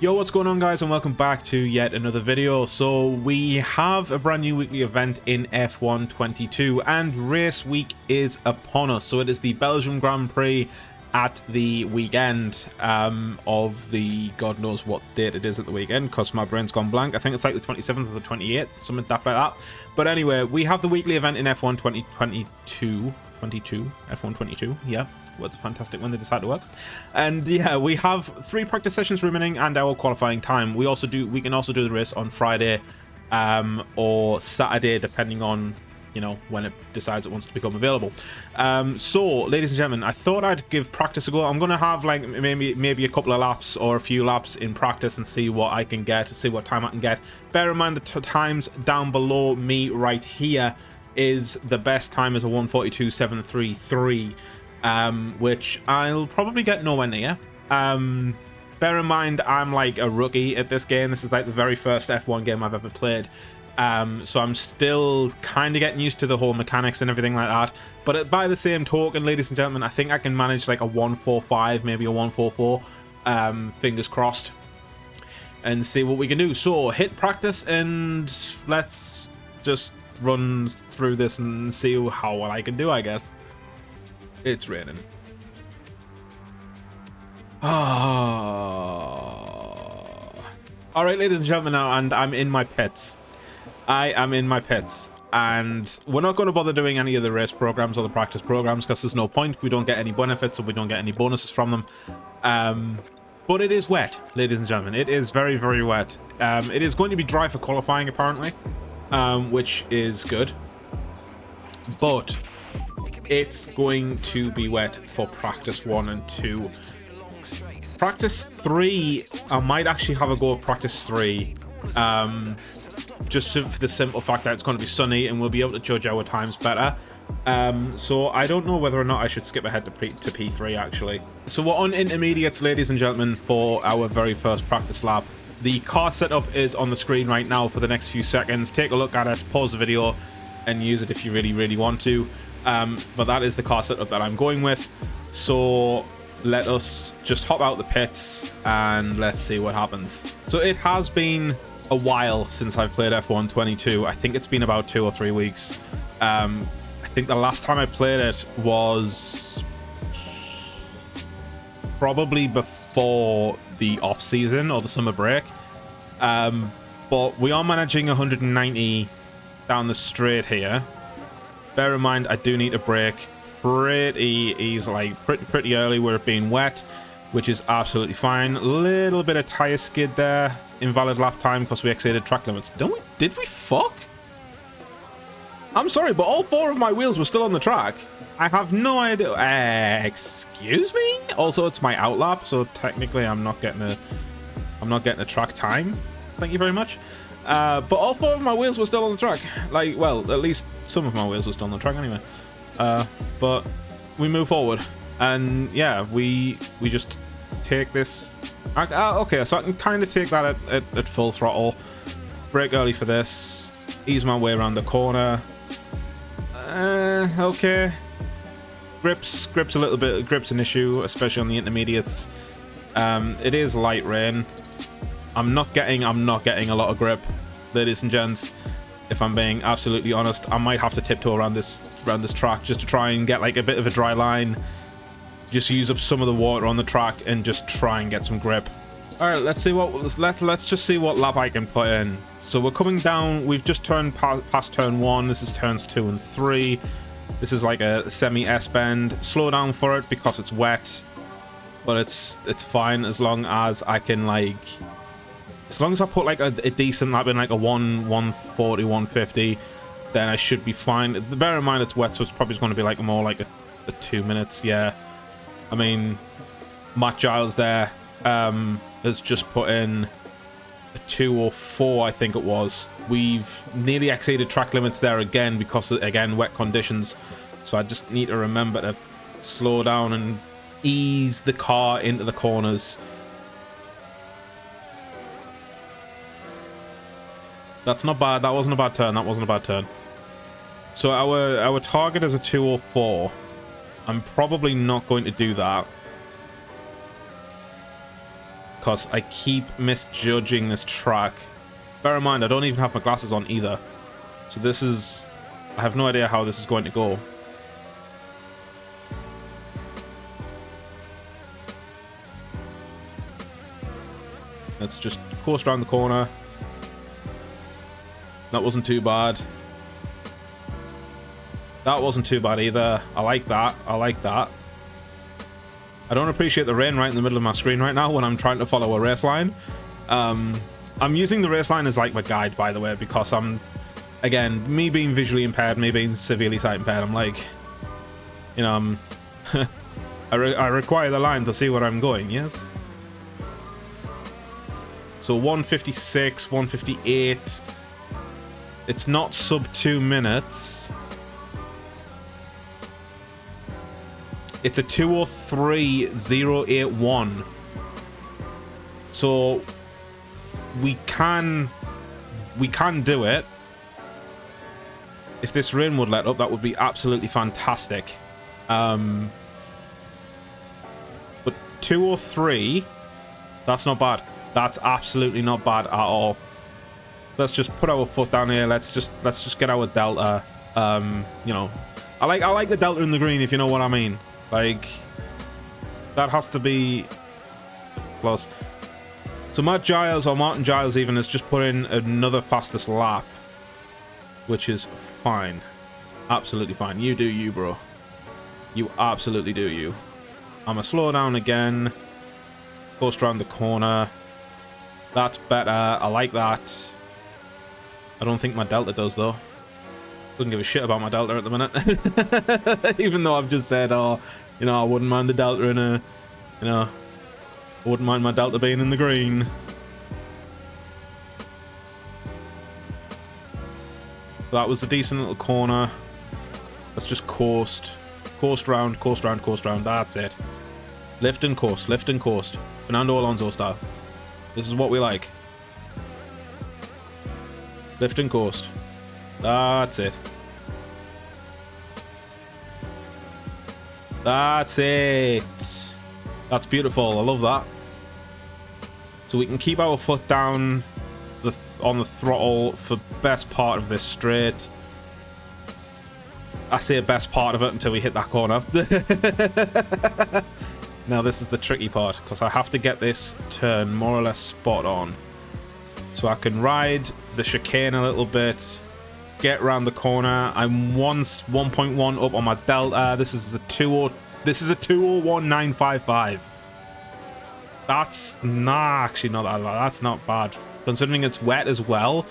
Yo, what's going on, guys, and welcome back to yet another video. So we have a brand new weekly event in F1 22 and race week is upon us. So it is the Belgium Grand Prix at the weekend of the god knows what date it is at the weekend, because my brain's gone blank. I think it's like the 27th or the 28th, something daft like that. But anyway, we have the weekly event in F1 2022 F1 22, yeah, what's fantastic when they decide to work. And yeah, we have 3 practice sessions remaining and our qualifying time. We can also do the race on Friday or Saturday, depending on, you know, when it decides it wants to become available. So ladies and gentlemen, I thought I'd give practice a go. I'm gonna have like maybe a couple of laps or a few laps in practice and see what I can get, see what time I can get. Bear in mind the times down below me right here is the best time is a 1:42.733, which I'll probably get nowhere near. Bear in mind I'm like a rookie at this game. This is like the very first F1 game I've ever played. So I'm still kind of getting used to the whole mechanics and everything like that. But by the same token, ladies and gentlemen, I think I can manage like a 1:45, maybe a 1:44, fingers crossed, and see what we can do. So hit practice and let's just run through this and see how well I can do, I guess. It's raining. Alright, ladies and gentlemen, now, and I'm in my pits. I am in my pits, and we're not going to bother doing any of the race programs or the practice programs because there's no point. We don't get any benefits or we don't get any bonuses from them. But it is wet, ladies and gentlemen. It is very, very wet. It is going to be dry for qualifying, apparently, which is good. But it's going to be wet for practice 1 and 2. Practice 3, I might actually have a go at practice 3. Just for the simple fact that it's going to be sunny and we'll be able to judge our times better. So I don't know whether or not I should skip ahead to P3 actually. So we're on intermediates, ladies and gentlemen, for our very first practice lap. The car setup is on the screen right now for the next few seconds. Take a look at it, pause the video and use it if you really, really want to. But that is the car setup that I'm going with. So let us just hop out the pits and let's see what happens. So it has been a while since I've played F1 22. I think it's been about 2 or 3 weeks. I think the last time I played it was probably before the off season or the summer break. But we are managing 190 down the straight here. Bear in mind I do need to brake pretty easily, pretty early where it being wet, which is absolutely fine. A little bit of tire skid there. Invalid lap time because we exceeded track limits. Did we fuck? I'm sorry, but all 4 of my wheels were still on the track. I have no idea. Excuse me? Also, it's my outlap, so technically I'm not getting a track time. Thank you very much. But all 4 of my wheels were still on the track. Like, well, at least some of my wheels were still on the track anyway. But we move forward, and yeah, we just take this. Okay, so I can kind of take that at full throttle. Brake early for this. Ease my way around the corner. Okay. Grips a little bit. Grips an issue, especially on the intermediates. It is light rain. I'm not getting a lot of grip, ladies and gents. If I'm being absolutely honest, I might have to tiptoe around this track just to try and get like a bit of a dry line. Just use up some of the water on the track and just try and get some grip. All right, let's see let's just see what lap I can put in. So we're coming down. We've just turned past turn 1. This is turns 2 and 3. This is like a semi S bend. Slow down for it because it's wet, but it's fine as long as I can as long as I put like a decent lap in, like a 1:40, 1:50, then I should be fine. Bear in mind it's wet, so it's probably going to be like more like a 2 minutes. Yeah. I mean, Matt Giles there has just put in a 2:04, I think it was. We've nearly exceeded track limits there again because, again, wet conditions. So I just need to remember to slow down and ease the car into the corners. That's not bad. That wasn't a bad turn. That wasn't a bad turn. So our target is a 2:04. I'm probably not going to do that. Because I keep misjudging this track. Bear in mind, I don't even have my glasses on either. So this is... I have no idea how this is going to go. Let's just coast around the corner. That wasn't too bad. That wasn't too bad either. I like that. I like that. I don't appreciate the rain right in the middle of my screen right now when I'm trying to follow a race line. I'm using the race line as like my guide, by the way, because I'm, again, me being visually impaired, me being severely sight impaired, I'm like, you know, I'm I require the line to see where I'm going, yes? So 156, 158. It's not sub 2 minutes. It's a 2:03.081. So we can do it. If this rain would let up, that would be absolutely fantastic. But 2:03, that's not bad. That's absolutely not bad at all. Let's just put our foot down here. Let's just get our delta. You know, I like the delta in the green, if you know what I mean. Like, that has to be close. So Matt Giles, or Martin Giles even, has just put in another fastest lap, which is fine. Absolutely fine. You do you, bro. You absolutely do you. I'm gonna slow down again. Coast around the corner. That's better. I like that. I don't think my delta does, though. Couldn't give a shit about my delta at the minute. Even though I've just said, oh, you know, I wouldn't mind the delta in a, you know, I wouldn't mind my delta being in the green. That was a decent little corner. Let's just coast. Coast round, coast round, coast round. That's it. Lift and coast, lift and coast. Fernando Alonso style. This is what we like. Lift and coast. That's it. That's it. That's beautiful. I love that. So we can keep our foot down on the throttle for best part of this straight. I say best part of it until we hit that corner. Now this is the tricky part, because I have to get this turn more or less spot on. So I can ride the chicane a little bit, get around the corner. I'm 1.1 up on my delta. This is a 2:01.955. That's actually not that bad. That's not bad, considering it's wet as well.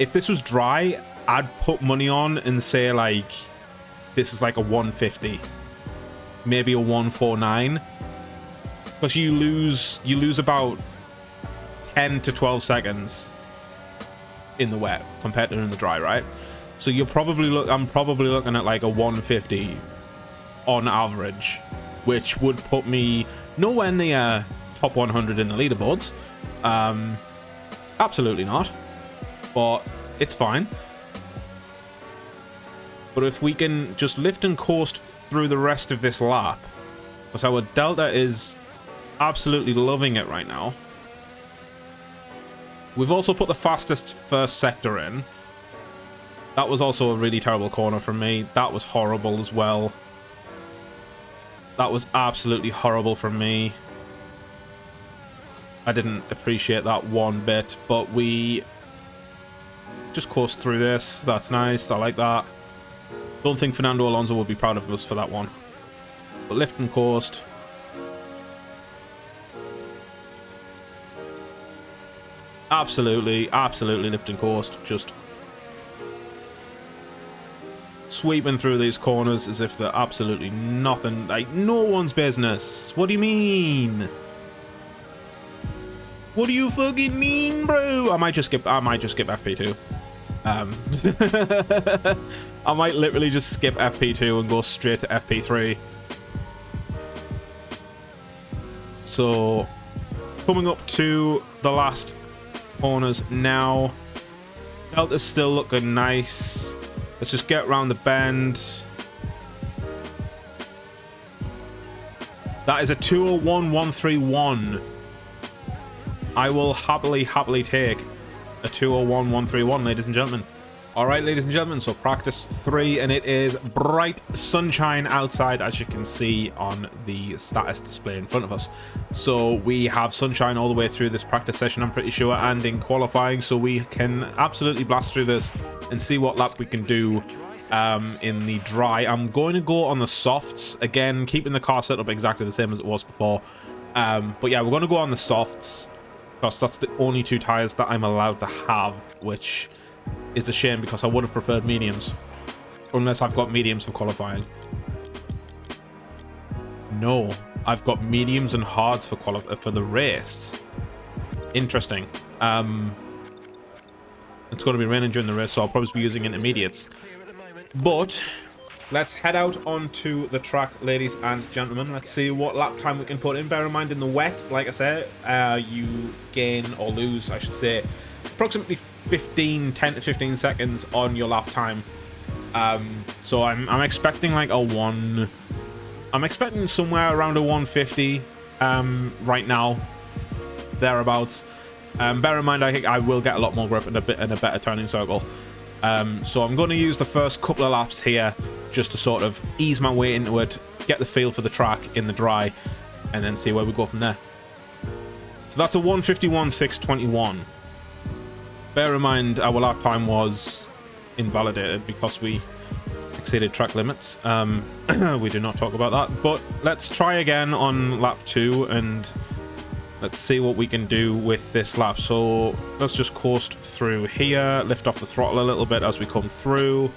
If this was dry, I'd put money on and say like this is like a 150, maybe a 149, because you lose about 10 to 12 seconds in the wet compared to in the dry, right? So you're probably I'm probably looking at like a 150 on average, which would put me nowhere near top 100 in the leaderboards. Absolutely not, but it's fine. But if we can just lift and coast through the rest of this lap, because our delta is absolutely loving it right now. We've also put the fastest first sector in. That was also a really terrible corner from me. That was horrible as well. That was absolutely horrible from me. I didn't appreciate that one bit, but we just coast through this. That's nice. I like that. Don't think Fernando Alonso will be proud of us for that one. But lift and coast. Absolutely, absolutely lift and coast. Just sweeping through these corners as if they're absolutely nothing, like no one's business. What do you mean? What do you fucking mean, bro? I might just skip FP2. I might literally just skip FP2 and go straight to FP3. So, coming up to the last corners now. Delta's still looking nice. Let's just get around the bend. That is a 201.131. I will happily take a 201.131, ladies and gentlemen. All right, ladies and gentlemen, so practice 3, and it is bright sunshine outside, as you can see on the status display in front of us. So we have sunshine all the way through this practice session, I'm pretty sure, and in qualifying, so we can absolutely blast through this and see what lap we can do in the dry. I'm going to go on the softs, again, keeping the car set up exactly the same as it was before. But yeah, we're going to go on the softs, because that's the only 2 tires that I'm allowed to have, which is a shame because I would have preferred mediums, unless I've got mediums for qualifying. No, I've got mediums and hards for the race. Interesting. It's going to be raining during the race, so I'll probably be using intermediates. But let's head out onto the track, ladies and gentlemen. Let's see what lap time we can put in. Bear in mind, in the wet, like I said, you gain or lose, I should say, approximately 10 to 15 seconds on your lap time. So I'm expecting like I'm expecting somewhere around a 150 right now, thereabouts. Bear in mind, I will get a lot more grip and a better turning circle. So I'm going to use the first couple of laps here just to sort of ease my way into it, get the feel for the track in the dry, and then see where we go from there. So that's a 151.621. Bear in mind, our lap time was invalidated because we exceeded track limits. We do not talk about that, but let's try again on lap 2 and let's see what we can do with this lap. So let's just coast through here, lift off the throttle a little bit as we come through.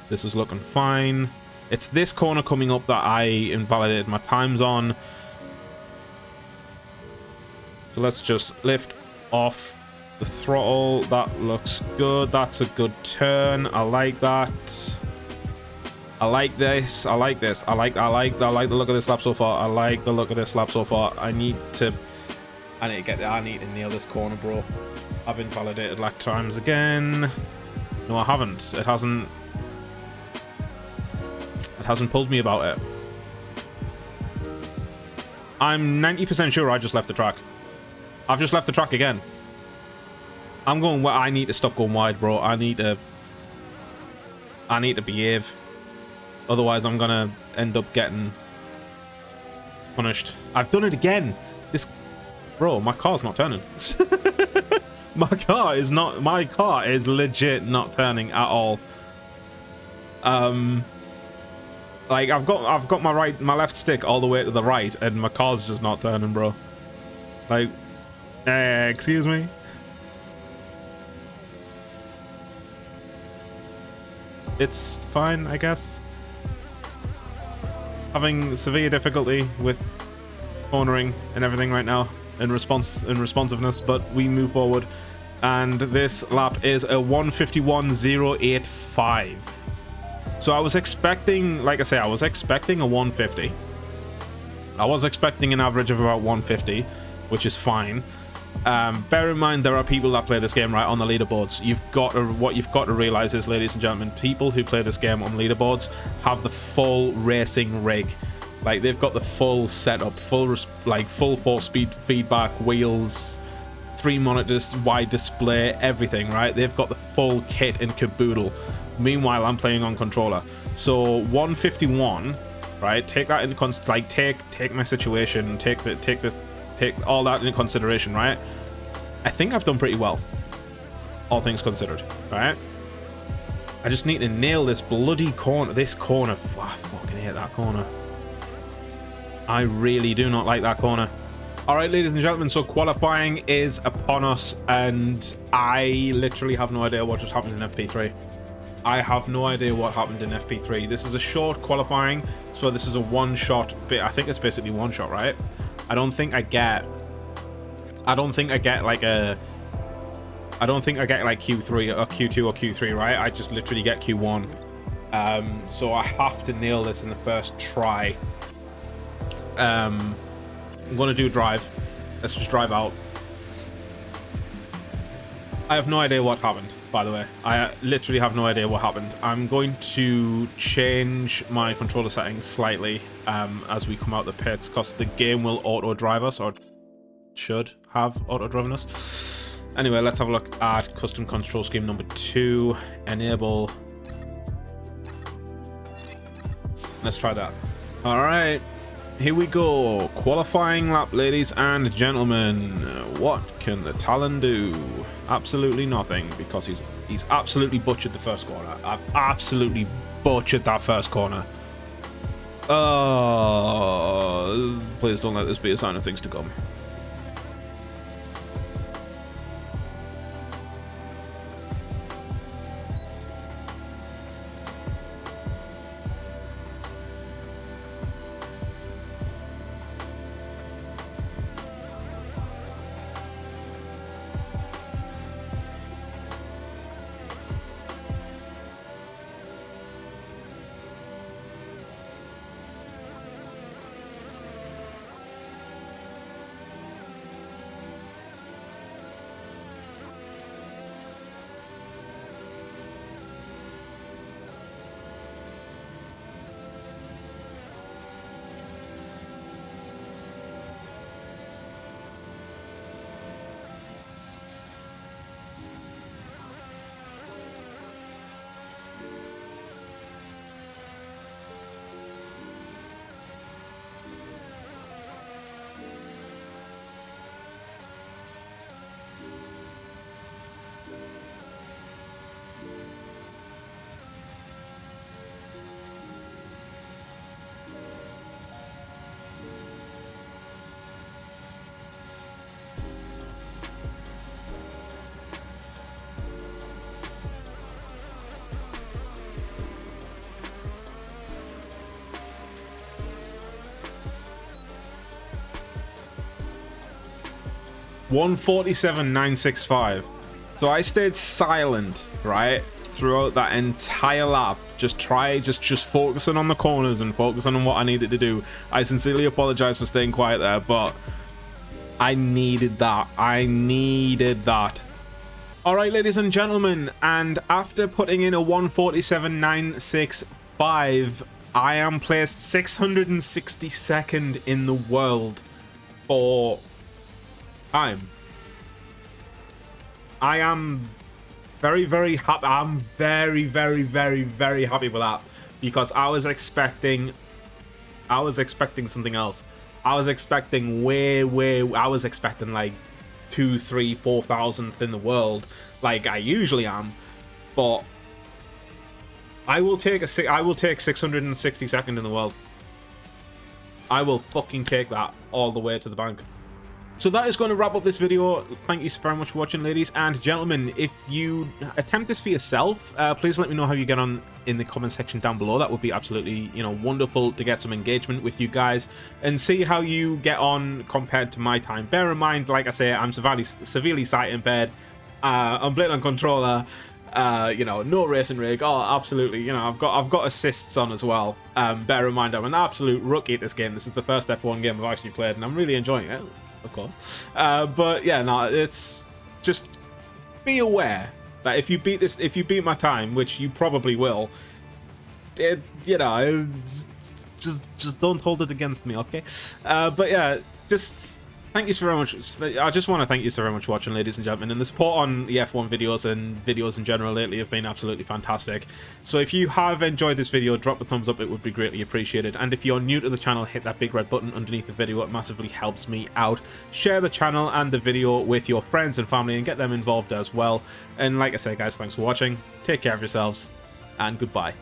This is looking fine. It's this corner coming up that I invalidated my times on. So let's just lift off the throttle. That looks good. That's a good turn. I like that. I like this. I like this. I like the look of this lap so far. I like the look of this lap so far. I need to get there. I need to nail this corner, bro. I've invalidated lap times again. No, I haven't. It hasn't pulled me about it. I'm 90% sure I just left the track. I've just left the track again. I'm going where I need to stop going wide, bro. I need to behave. Otherwise, I'm gonna end up getting punished. I've done it again. Bro, my car's not turning. My car is legit not turning at all. Like I've got my left stick all the way to the right, and my car's just not turning, bro. Like, excuse me. It's fine, I guess. Having severe difficulty with cornering and everything right now in responsiveness, but we move forward, and this lap is a 151.085. So I was expecting, like I say, I was expecting a 150. I was expecting an average of about 150, which is fine. Bear in mind, there are people that play this game right on the leaderboards. What you've got to realize is, ladies and gentlemen, people who play this game on leaderboards have the full racing rig. Like, they've got the full setup, full 4-speed feedback, wheels, 3 monitors, wide display, everything, right? They've got the full kit and caboodle. Meanwhile, I'm playing on controller. So 151, right? Take that into take my situation, take all that into consideration, right? I think I've done pretty well, all things considered, right? I just need to nail this bloody corner. This corner, I fucking hate that corner. I really do not like that corner. All right, ladies and gentlemen, so qualifying is upon us, and I literally have no idea what just happened in FP3. I have no idea what happened in FP3. This is a short qualifying, so this is a one-shot bit. I think it's basically one shot, right? I don't think I get like Q3 or Q2 or Q3, right? I just literally get Q1. So I have to nail this in the first try. I'm gonna do drive. Let's just drive out. I have no idea what happened, by the way. I literally have no idea what happened. I'm going to change my controller settings slightly as we come out the pits, because the game will auto-drive us, or should have auto-driven us. Anyway, let's have a look at custom control scheme number 2. Enable. Let's try that. All right. Here we go. Qualifying lap, ladies and gentlemen. What can the Talon do? Absolutely nothing, because he's absolutely butchered the first corner. I've absolutely butchered that first corner. Oh, please don't let this be a sign of things to come. $147,965. So I stayed silent, right, throughout that entire lap. Just focusing on the corners and focusing on what I needed to do. I sincerely apologize for staying quiet there, but I needed that. I needed that. All right, ladies and gentlemen, and after putting in a 147,965, I am placed 662nd in the world for time. I am very, very happy. I'm very, very, very, very happy with that, because I was expecting something else. I was expecting I was expecting like 2, 3, 4,000th in the world, like I usually am, but I will take 662nd in the world. I will fucking take that all the way to the bank. So that is going to wrap up this video. Thank you very much for watching, ladies and gentlemen. If you attempt this for yourself, please let me know how you get on in the comment section down below. That would be absolutely, wonderful to get some engagement with you guys and see how you get on compared to my time. Bear in mind, like I say, I'm severely sight impaired. I'm playing on controller. No racing rig. Oh, absolutely. I've got assists on as well. Bear in mind, I'm an absolute rookie at this game. This is the first F1 game I've actually played, and I'm really enjoying it. Of course, but yeah, no, it's just be aware that if you beat my time, which you probably will, just don't hold it against me, okay? But yeah, just thank you so very much. I just want to thank you so very much for watching, ladies and gentlemen, and the support on the F1 videos and videos in general lately have been absolutely fantastic. So if you have enjoyed this video, drop a thumbs up, it would be greatly appreciated. And if you're new to the channel, hit that big red button underneath the video. It massively helps me out. Share the channel and the video with your friends and family and get them involved as well. And like I said, guys, thanks for watching. Take care of yourselves, and goodbye.